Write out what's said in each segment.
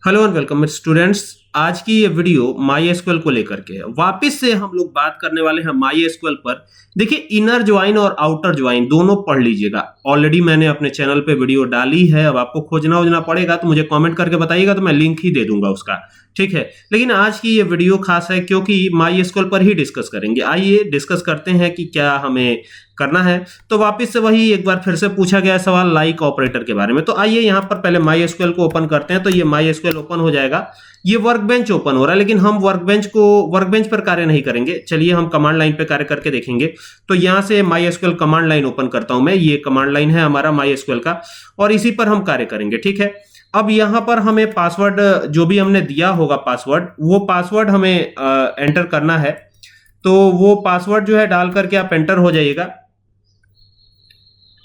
Hello and welcome students. आज की ये वीडियो माई एसक्यूएल को लेकर के है। वापस से हम लोग बात करने वाले हैं माई एसक्यूएल पर। देखिए, इनर ज्वाइन और आउटर ज्वाइन दोनों पढ़ लीजिएगा। ऑलरेडी मैंने अपने चैनल पे वीडियो डाली है। अब आपको खोजना पड़ेगा तो मुझे कमेंट करके बताइएगा, तो मैं लिंक ही दे दूंगा उसका। ठीक है, लेकिन आज की ये वीडियो खास है क्योंकि माई एसक्यूएल पर ही डिस्कस करेंगे। आइए डिस्कस करते हैं कि क्या हमें करना है। तो वापस से वही एक बार फिर से पूछा गया सवाल लाइक ऑपरेटर के बारे में। तो आइए यहाँ पर पहले माई एसक्यूएल को ओपन करते हैं। तो ये माई एसक्यूएल ओपन हो जाएगा। ये वर्कबेंच ओपन हो रहा है, लेकिन हम वर्कबेंच पर कार्य नहीं करेंगे। चलिए हम कमांड लाइन पे कार्य करके देखेंगे। तो यहां से my SQL command line open करता हूं मैं। ये कमांड लाइन है हमारा माई एसक्यूएल का, और इसी पर हम कार्य करेंगे। ठीक है, अब यहां पर हमें पासवर्ड जो भी हमने दिया होगा पासवर्ड, वो पासवर्ड हमें एंटर करना है। तो वो पासवर्ड जो है डाल करके आप एंटर हो जाइएगा।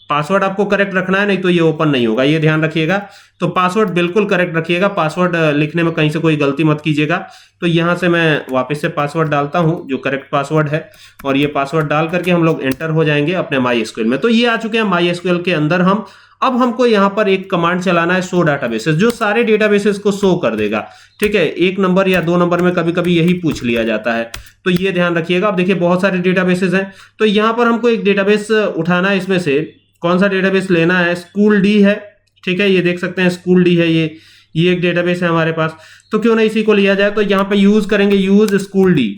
पासवर्ड आपको करेक्ट रखना है, नहीं तो ये ओपन नहीं होगा, ये ध्यान रखिएगा। तो पासवर्ड बिल्कुल करेक्ट रखिएगा। पासवर्ड लिखने में कहीं से कोई गलती मत कीजिएगा। तो यहां से मैं वापस से पासवर्ड डालता हूं जो करेक्ट पासवर्ड है, और ये पासवर्ड डाल करके हम लोग एंटर हो जाएंगे अपने माई एसक्यूएल में। तो ये आ चुके हैं माई एसक्यूएल के अंदर हम। अब हमको यहां पर एक कमांड चलाना है, शो डाटाबेसेस, जो सारे डेटाबेसेस को शो कर देगा। ठीक है, 1 नंबर या 2 नंबर में कभी कभी यही पूछ लिया जाता है, तो ये ध्यान रखिएगा। अब देखिए बहुत सारे डेटाबेसेस हैं, तो यहां पर हमको एक डेटाबेस उठाना है। इसमें से कौन सा डेटाबेस लेना है? स्कूल डी है। ठीक है, ये देख सकते हैं स्कूल डी है। ये एक डेटाबेस है हमारे पास, तो क्यों ना इसी को लिया जाए। तो यहां पे यूज करेंगे, यूज स्कूल डी।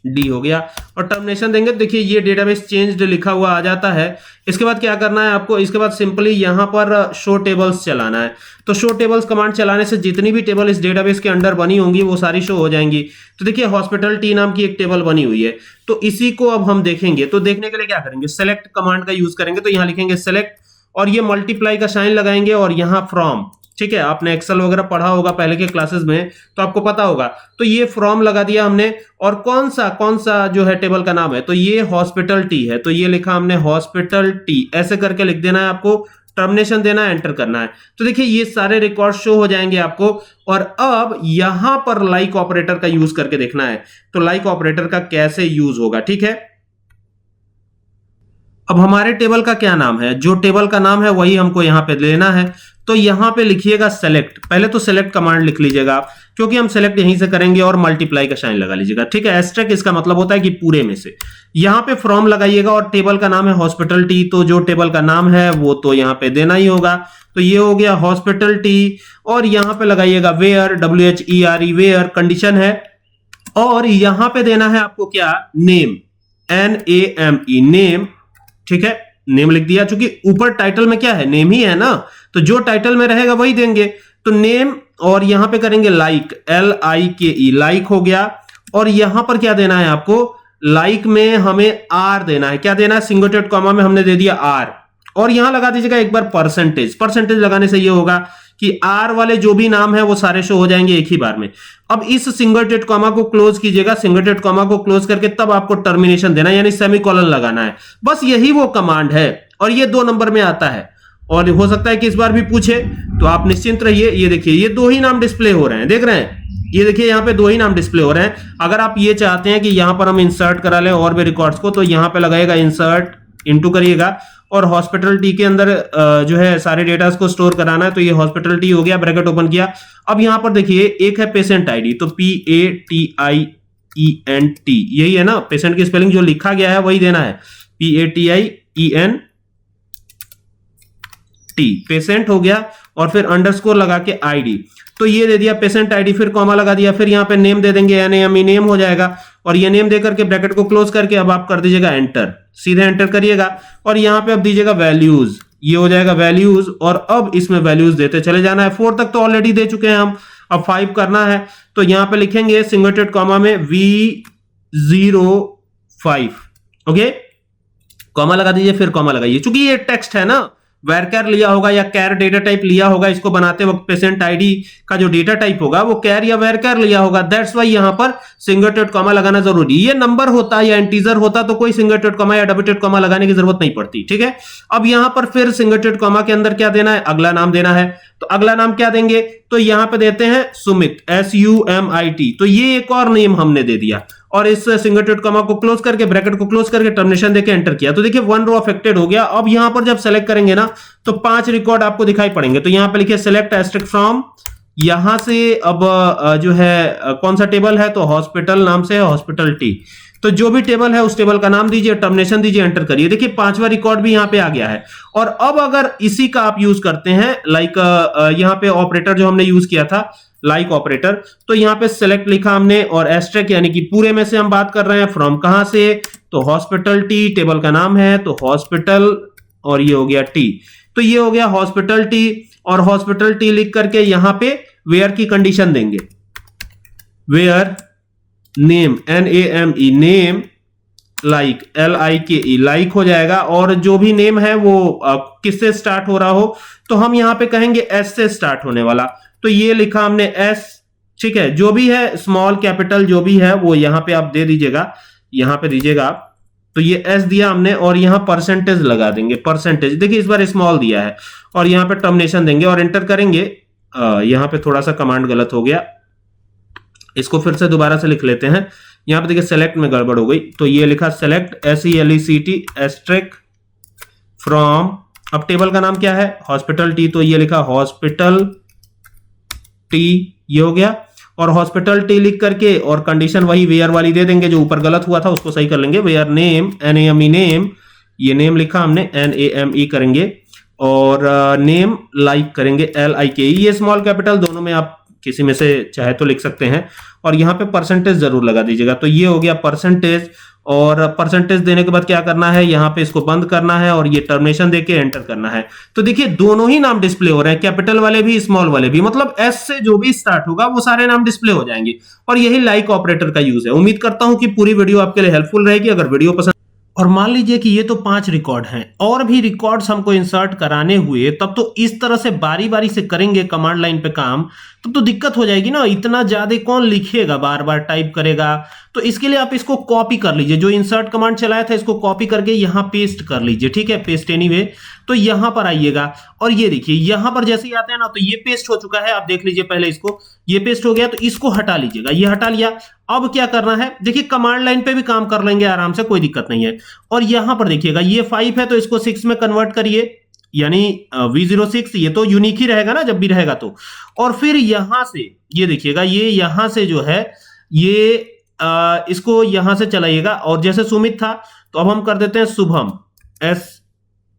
डी हो गया, और टर्मिनेशन देंगे। देखिए ये डेटाबेस चेंज्ड लिखा हुआ आ जाता है। इसके बाद क्या करना है आपको? इसके बाद सिंपली यहां पर शो टेबल्स चलाना है। तो शो टेबल्स कमांड चलाने से जितनी भी टेबल इस डेटाबेस के अंदर बनी होंगी वो सारी शो हो जाएंगी। तो देखिए हॉस्पिटल टी नाम की एक टेबल बनी हुई है, तो इसी को अब हम देखेंगे। तो देखने के लिए क्या करेंगे? सेलेक्ट कमांड का यूज करेंगे। तो यहां लिखेंगे सेलेक्ट, और ये मल्टीप्लाई का साइन लगाएंगे, और यहां फ्रॉम। ठीक है, आपने एक्सेल वगैरह पढ़ा होगा पहले के क्लासेस में, तो आपको पता होगा। तो ये फ्रॉम लगा दिया हमने, और कौन सा जो है टेबल का नाम है, तो ये हॉस्पिटल टी है। तो ये लिखा हमने हॉस्पिटल टी, ऐसे करके लिख देना है आपको। टर्मिनेशन देना है, एंटर करना है। तो देखिए ये सारे रिकॉर्ड शो हो जाएंगे आपको। और अब यहां पर लाइक ऑपरेटर का यूज करके देखना है। तो लाइक ऑपरेटर का कैसे यूज होगा? ठीक है, अब हमारे टेबल का क्या नाम है? जो टेबल का नाम है वही हमको यहां पे लेना है। तो यहां पे लिखिएगा सेलेक्ट। पहले तो सेलेक्ट कमांड लिख लीजिएगा आप, क्योंकि हम सेलेक्ट यहीं से करेंगे, और मल्टीप्लाई का साइन लगा लीजिएगा। ठीक है, एस्टेरिस्क इसका मतलब होता है कि पूरे में से। यहां पे फ्रॉम लगाइएगा, और टेबल का नाम है हॉस्पिटल टी, तो जो टेबल का नाम है वो तो यहां पे देना ही होगा। तो ये हो गया हॉस्पिटल टी, और यहां पे लगाइएगा वेयर, WHERE, वेयर कंडीशन है। और यहां पे देना है आपको क्या? Name, NAME, name. ठीक है, नेम लिख दिया, चूंकि ऊपर टाइटल में क्या है? नेम ही है ना, तो जो टाइटल में रहेगा वही देंगे। तो नेम, और यहां पे करेंगे लाइक, LIKE, लाइक हो गया। और यहां पर क्या देना है आपको? लाइक में हमें आर देना है। क्या देना है? सिंगल कोटेड कॉमा में हमने दे दिया आर, और यहां लगा दीजिएगा एक बार परसेंटेज। परसेंटेज लगाने से यह होगा कि आर वाले जो भी नाम है वो सारे शो हो जाएंगे एक ही बार में। अब इस सिंगल कोटेड कॉमा को क्लोज कीजिएगा। सिंगल कोटेड कॉमा को क्लोज करके तब आपको टर्मिनेशन देना है, यानी सेमीकोलन लगाना है। बस यही वो कमांड है, और ये 2 नंबर में आता है। और हो सकता है कि इस बार भी पूछे, तो आप निश्चिंत रहिए। ये देखिए ये 2 ही नाम डिस्प्ले हो रहे हैं, देख रहे हैं? ये देखिए यहाँ पे 2 ही नाम डिस्प्ले हो रहे हैं। अगर आप ये चाहते हैं कि यहां पर हम इंसर्ट करा लें और भी रिकॉर्ड्स को, तो यहां पे लगाएगा इंसर्ट, इनटू करिएगा, और हॉस्पिटल टी के अंदर जो है सारे डेटा को स्टोर कराना है। तो ये हॉस्पिटल टी हो गया, ब्रैकेट ओपन किया। अब यहां पर देखिए एक है पेशेंट आईडी, तो PATIENT, यही है ना? पेशेंट की स्पेलिंग जो लिखा गया है वही देना है, PATIENT, पेशेंट हो गया। और फिर अंडरस्कोर लगा के आईडी, तो ये दे दिया पेशेंट आईडी, फिर कॉमा लगा दिया, फिर यहां पे नेम दे देंगे, NAME, नेम हो जाएगा। और ये नेम देकर के ब्रैकेट को क्लोज करके अब आप कर दीजिएगा एंटर, सीधे एंटर करिएगा। और यहां पे अब दीजिएगा वैल्यूज, ये हो जाएगा वैल्यूज। और अब इसमें वैल्यूज देते चले जाना है। 4 तक तो ऑलरेडी दे चुके हैं हम, अब 5 करना है। तो यहां पे लिखेंगे सिंगल कोटेड कॉमा में V05, ओके, कॉमा लगा दीजिए, फिर कॉमा लगाइए। चूंकि ये टेक्स्ट है ना, वैरकर लिया होगा या कैर डेटा टाइप लिया होगा, इसको बनाते वक्त पेशेंट आईडी का जो डेटा टाइप होगा वो कैर या वैरकर लिया होगा। दैट्स वाई यहां पर सिंगल कोटेड कॉमा लगाना जरूरी। ये नंबर होता या इंटीजर होता तो कोई सिंगल कोटेड कॉमा या डबल कोटेड कॉमा लगाने की जरूरत नहीं पड़ती। ठीक है, अब यहां पर फिर सिंगल कोटेड कॉमा के अंदर क्या देना है? अगला नाम देना है। तो अगला नाम क्या देंगे? तो यहां पे देते हैं सुमित, SUMIT। तो ये एक और नेम हमने दे दिया। और इस सिंगल कोटेड कॉमा को क्लोज करके ब्रैकेट को क्लोज करके टर्मिनेशन देके एंटर किया तो देखिए 1 रो अफेक्टेड हो गया। अब यहां पर जब सेलेक्ट करेंगे ना तो 5 रिकॉर्ड आपको दिखाई पड़ेंगे। तो यहां पे लिखिए सेलेक्ट एस्ट्रिक फ्रॉम, यहां से अब जो है कौन सा टेबल है तो हॉस्पिटल नाम से है, हॉस्पिटल टी। तो जो भी टेबल है उस टेबल का नाम दीजिए, टर्मिनेशन दीजिए, एंटर करिए। देखिए 5वां रिकॉर्ड भी यहां पे आ गया है। और अब अगर इसी का आप यूज करते हैं लाइक यहां पे ऑपरेटर जो हमने यूज किया था लाइक ऑपरेटर, तो यहां पे सेलेक्ट लिखा हमने और एस्ट्रिक यानी कि पूरे में से हम बात कर रहे हैं। फ्रॉम कहां से तो हॉस्पिटल टी, टेबल का नाम है तो हॉस्पिटल और ये हो गया टी। तो ये हो गया हॉस्पिटल टी और हॉस्पिटल टी लिख करके यहां पे वेयर की कंडीशन देंगे, where name NAME name like LIKE like हो जाएगा। और जो भी नेम है वो किससे स्टार्ट हो रहा हो तो हम यहां पे कहेंगे S से स्टार्ट होने वाला। तो ये लिखा हमने S, ठीक है। जो भी है स्मॉल कैपिटल जो भी है वो यहां पे आप दे दीजिएगा, यहां पे दीजिएगा आप। तो ये S दिया हमने और यहां परसेंटेज लगा देंगे, परसेंटेज। देखिए इस बार स्मॉल दिया है और यहां पे टर्मिनेशन देंगे और एंटर करेंगे। यहां पे थोड़ा सा कमांड गलत हो गया, इसको फिर से दोबारा से लिख लेते हैं। यहां पे देखिए सेलेक्ट में गड़बड़ हो गई। तो ये लिखा सेलेक्ट SELECT एस्ट्रिक फ्रॉम, अब टेबल का नाम क्या है हॉस्पिटल टी, तो ये लिखा हॉस्पिटल टी, ये हो गया। और हॉस्पिटल टी लिख करके और कंडीशन वही वेयर वाली दे देंगे, जो ऊपर गलत हुआ था उसको सही कर लेंगे। वेयर नेम NAME नेम, ये नेम लिखा हमने NAME करेंगे और नेम लाइक करेंगे LIKE। ये स्मॉल कैपिटल दोनों में आप किसी में से चाहे तो लिख सकते हैं और यहां पे परसेंटेज जरूर लगा दीजिएगा। तो ये हो गया परसेंटेज। और परसेंटेज देने के बाद क्या करना है, यहां पे इसको बंद करना है और ये टर्मिनेशन देके एंटर करना है। तो देखिए दोनों ही नाम डिस्प्ले हो रहे हैं, कैपिटल वाले भी स्मॉल वाले भी, मतलब S से जो भी स्टार्ट होगा वो सारे नाम डिस्प्ले हो जाएंगे। और यही लाइक ऑपरेटर का यूज है। उम्मीद करता हूं कि पूरी वीडियो आपके लिए हेल्पफुल रहेगी। अगर वीडियो पसंद, और मान लीजिए कि ये तो 5 रिकॉर्ड हैं और भी रिकॉर्ड्स हमको इंसर्ट कराने हुए, तब तो इस तरह से बारी बारी से करेंगे कमांड लाइन पे काम, तब तो दिक्कत हो जाएगी ना। इतना ज्यादा कौन लिखेगा, बार बार टाइप करेगा। तो इसके लिए आप इसको कॉपी कर लीजिए, जो इंसर्ट कमांड चलाया था इसको कॉपी करके यहां पेस्ट कर लीजिए, ठीक है, पेस्ट एनीवे। तो यहां पर आइएगा और ये देखिए यहां पर जैसे ही आते हैं ना तो ये पेस्ट हो चुका है, आप देख लीजिए पहले इसको, ये पेस्ट हो गया। तो इसको हटा लीजिएगा, ये हटा लिया। अब क्या करना है, देखिए कमांड लाइन पे भी काम कर लेंगे आराम से, कोई दिक्कत नहीं है। और यहां पर देखिएगा ये 5 है तो इसको 6 में कन्वर्ट करिए, यानी V06, ये तो यूनिक ही रहेगा ना जब भी रहेगा तो। और फिर यहां से ये देखिएगा, ये यहां से जो है ये इसको यहां से चलाइएगा। और जैसे सुमित था तो अब हम कर देते हैं शुभम,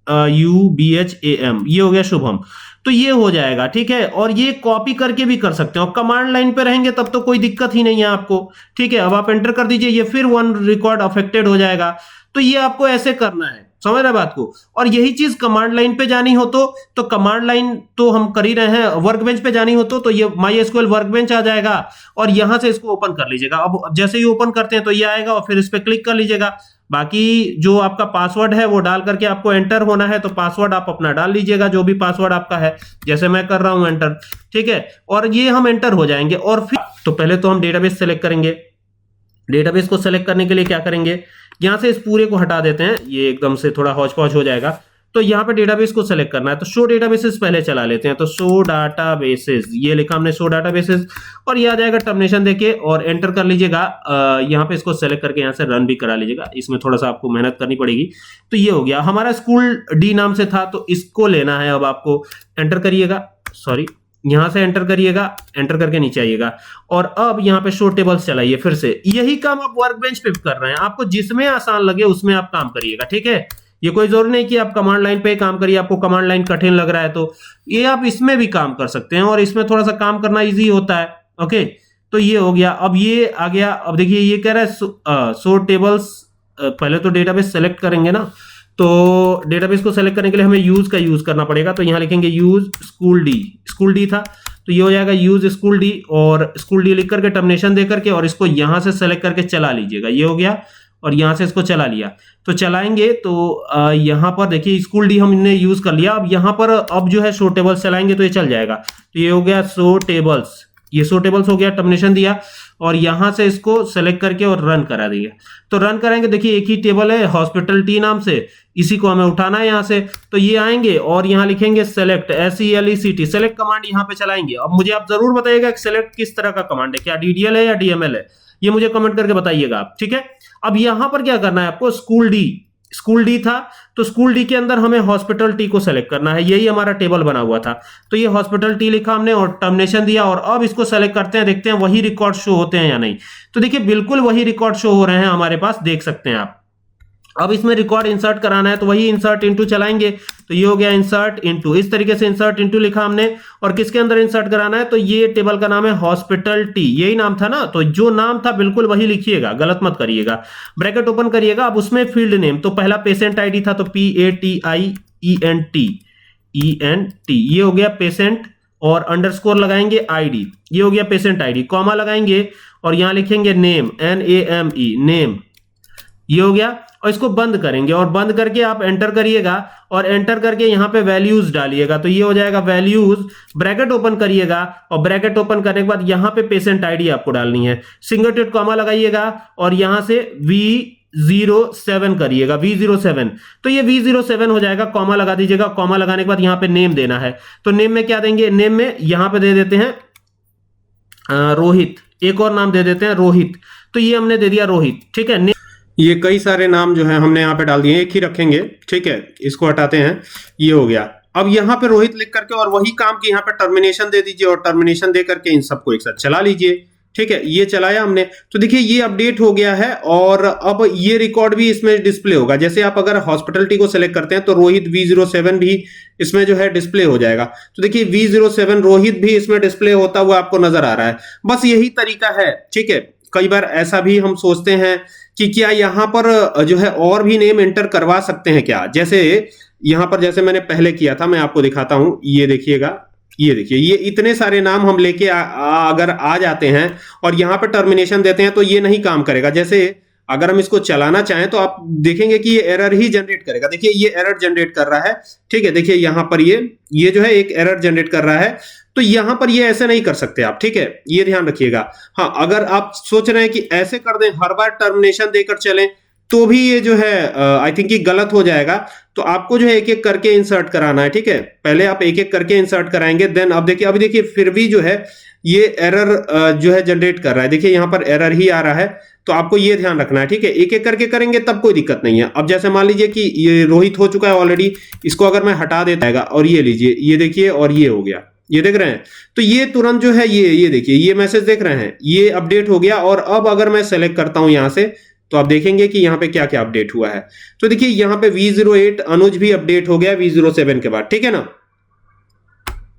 SUBHAM, ये हो गया शुभम। तो ये हो जाएगा, ठीक है। और ये कॉपी करके भी कर सकते हो, कमांड लाइन पे रहेंगे तब तो कोई दिक्कत ही नहीं है आपको, ठीक है। अब आप एंटर कर दीजिए, ये फिर 1 रिकॉर्ड अफेक्टेड हो जाएगा। तो ये आपको ऐसे करना है, समझ रहे बात को। और यही चीज कमांड लाइन पे जानी हो तो कमांड लाइन तो हम कर ही रहे हैं, वर्कबेंच पे जानी हो तो ये MySQL वर्कबेंच आ जाएगा और यहां से इसको ओपन कर लीजिएगा। अब जैसे ही ओपन करते हैं तो ये आएगा और फिर इस पे क्लिक कर लीजिएगा। बाकी जो आपका पासवर्ड है वो डाल करके आपको एंटर होना है, तो पासवर्ड आप अपना डाल लीजिएगा, जो भी पासवर्ड आपका है, जैसे मैं कर रहा हूं एंटर, ठीक है। और ये हम एंटर हो जाएंगे। और फिर तो पहले तो हम डेटाबेस सेलेक्ट करेंगे। डेटाबेस को सेलेक्ट करने के लिए क्या करेंगे, यहां से इस पूरे को हटा देते हैं, ये एकदम से थोड़ा हौच पौच हो जाएगा। तो यहाँ पे डेटाबेस को सेलेक्ट करना है, तो शो डेटाबेसेस पहले चला लेते हैं। तो शो डाटाबेसेस, ये लिखा हमने शो डाटाबेसेस, और ये आ जाएगा टर्मिनेशन देके और एंटर कर लीजिएगा। यहाँ पे इसको सेलेक्ट करके यहाँ से रन भी करा लीजिएगा, इसमें थोड़ा सा आपको मेहनत करनी पड़ेगी। तो ये हो गया, हमारा स्कूल डी नाम से था तो इसको लेना है। अब आपको एंटर करिएगा, सॉरी यहां से एंटर करिएगा, एंटर करके नीचे आइएगा और अब यहाँ पे शो टेबल्स चलाइए फिर से। यही काम आप वर्कबेंच पे कर रहे हैं, आपको जिसमें आसान लगे उसमें आप काम करिएगा, ठीक है। ये कोई जरूरी नहीं कि आप कमांड लाइन पे काम करिए, आपको कमांड लाइन कठिन लग रहा है तो ये आप इसमें भी काम कर सकते हैं और इसमें थोड़ा सा काम करना इजी होता है। ओके, तो ये हो गया। अब ये आ गया, अब देखिए ये कह रहा है शो टेबल्स। पहले तो डेटाबेस सेलेक्ट करेंगे ना, तो डेटाबेस को सेलेक्ट करने के लिए हमें यूज का यूज करना पड़ेगा। तो यहां लिखेंगे use school D, school D था तो ये हो जाएगा यूज स्कूल डी, और स्कूल डी लिख करके टर्मिनेशन दे करके और इसको यहां से सेलेक्ट करके चला लीजिएगा। ये हो गया और यहां से इसको चला लिया। तो चलाएंगे तो यहां पर देखिए स्कूल डी हमने यूज कर लिया। अब यहां पर अब जो है शो टेबल्स चलाएंगे तो ये चल जाएगा। तो ये हो गया शो टेबल्स, ये शो टेबल्स हो गया, टर्मिनेशन दिया और यहां से इसको सेलेक्ट करके और रन करा दिया। तो रन करेंगे, देखिए एक ही टेबल है हॉस्पिटल टी नाम से, इसी को हमें उठाना है यहां से। तो ये आएंगे और यहां लिखेंगे सेलेक्ट, SELECT, सेलेक्ट कमांड यहां पे चलाएंगे। अब मुझे आप जरूर बताइएगा कि सेलेक्ट किस तरह का कमांड है, क्या DDL है या DML है। ये मुझे कमेंट करके बताइएगा आप, ठीक है। अब यहां पर क्या करना है आपको, स्कूल डी था, तो स्कूल डी के अंदर हमें हॉस्पिटल टी को सेलेक्ट करना है, यही हमारा टेबल बना हुआ था। तो ये हॉस्पिटल टी लिखा हमने और टर्मिनेशन दिया, और अब इसको सेलेक्ट करते हैं, देखते हैं वही रिकॉर्ड शो होते हैं या नहीं। तो देखिए बिल्कुल वही रिकॉर्ड शो हो रहे हैं हमारे पास, देख सकते हैं आप। अब इसमें रिकॉर्ड इंसर्ट कराना है, तो वही इंसर्ट इनटू चलाएंगे, तो ये हो गया इंसर्ट इनटू, इस तरीके से इंसर्ट इनटू लिखा हमने। और किसके अंदर इंसर्ट कराना है, तो ये टेबल का नाम है हॉस्पिटल टी, यही नाम था ना, तो जो नाम था बिल्कुल वही लिखिएगा, गलत मत करिएगा। ब्रैकेट ओपन करिएगा, अब उसमें फील्ड नेम, तो पहला पेशेंट आईडी था, तो PATIENT, ये हो गया पेशेंट, और अंडरस्कोर लगाएंगे आईडी, ये हो गया पेशेंट आईडी, कॉमा लगाएंगे और यहां लिखेंगे नेम, NAME, नेम, ये हो गया। और इसको बंद करेंगे, और बंद करके आप एंटर करिएगा, और एंटर करके यहां पे वैल्यूज डालिएगा, तो ये हो जाएगा वैल्यूज। ब्रैकेट ओपन करिएगा, और ब्रैकेट ओपन करने के बाद यहां पे पेशेंट आईडी आपको डालनी है, सिंगल टेट कॉमा लगाइएगा, और यहां से V07 करिएगा, V07, तो ये V07 हो जाएगा, कॉमा लगा दीजिएगा। कॉमा लगाने के बाद यहां पे नेम देना है, तो नेम में क्या देंगे, नेम में यहां पे दे देते हैं रोहित, एक और नाम दे देते हैं रोहित, तो ये हमने दे दिया रोहित, ठीक है। ये कई सारे नाम जो है हमने यहाँ पे डाल दिए, एक ही रखेंगे, ठीक है। इसको हटाते हैं, ये हो गया। अब यहाँ पे रोहित लिख करके और वही काम की यहाँ पे टर्मिनेशन दे दीजिए, और टर्मिनेशन दे करके इन सबको एक साथ चला लीजिए, ठीक है। ये चलाया हमने, तो देखिए ये अपडेट हो गया है, और अब ये रिकॉर्ड भी इसमें डिस्प्ले होगा। जैसे आप अगर हॉस्पिटलिटी को सिलेक्ट करते हैं तो रोहित V07 भी इसमें जो है डिस्प्ले हो जाएगा। तो देखिए V07 रोहित भी इसमें डिस्प्ले होता हुआ आपको नजर आ रहा है। बस यही तरीका है, ठीक है। कई बार ऐसा भी हम सोचते हैं कि क्या यहाँ पर जो है और भी नेम एंटर करवा सकते हैं क्या, जैसे यहाँ पर जैसे मैंने पहले किया था, मैं आपको दिखाता हूं, ये देखिएगा, ये देखिए, ये इतने सारे नाम हम लेके अगर आ जाते हैं और यहाँ पे टर्मिनेशन देते हैं तो ये नहीं काम करेगा। जैसे अगर हम इसको चलाना चाहें तो आप देखेंगे कि ये एरर ही जनरेट करेगा, देखिए ये एरर जनरेट कर रहा है, ठीक है। देखिए यहाँ पर ये जो है एक एरर जनरेट कर रहा है, तो यहां पर ये ऐसे नहीं कर सकते आप, ठीक है, ये ध्यान रखिएगा। हाँ, अगर आप सोच रहे हैं कि ऐसे कर दें, हर बार टर्मिनेशन देकर चलें, तो भी ये जो है आई थिंक ये गलत हो जाएगा। तो आपको जो है एक एक करके इंसर्ट कराना है, ठीक है। पहले आप एक एक करके इंसर्ट कराएंगे, देन अब देखिए, अभी देखिए फिर भी जो है ये एरर जो है जनरेट कर रहा है, देखिए यहाँ पर एरर ही आ रहा है। तो आपको ये ध्यान रखना है, ठीक है। एक एक करके करेंगे तब कोई दिक्कत नहीं है। अब जैसे मान लीजिए कि ये रोहित हो चुका है ऑलरेडी, इसको अगर मैं हटा देता है, और ये लीजिए, ये देखिए, और ये हो गया, ये देख रहे हैं, तो ये तुरंत जो है ये देखिए, ये मैसेज देख रहे हैं, ये अपडेट हो गया। और अब अगर मैं सेलेक्ट करता हूं यहां से, तो आप देखेंगे कि यहाँ पे क्या क्या अपडेट हुआ है। तो देखिए यहाँ पे V08 अनुज भी अपडेट हो गया V07 के बाद, ठीक है ना।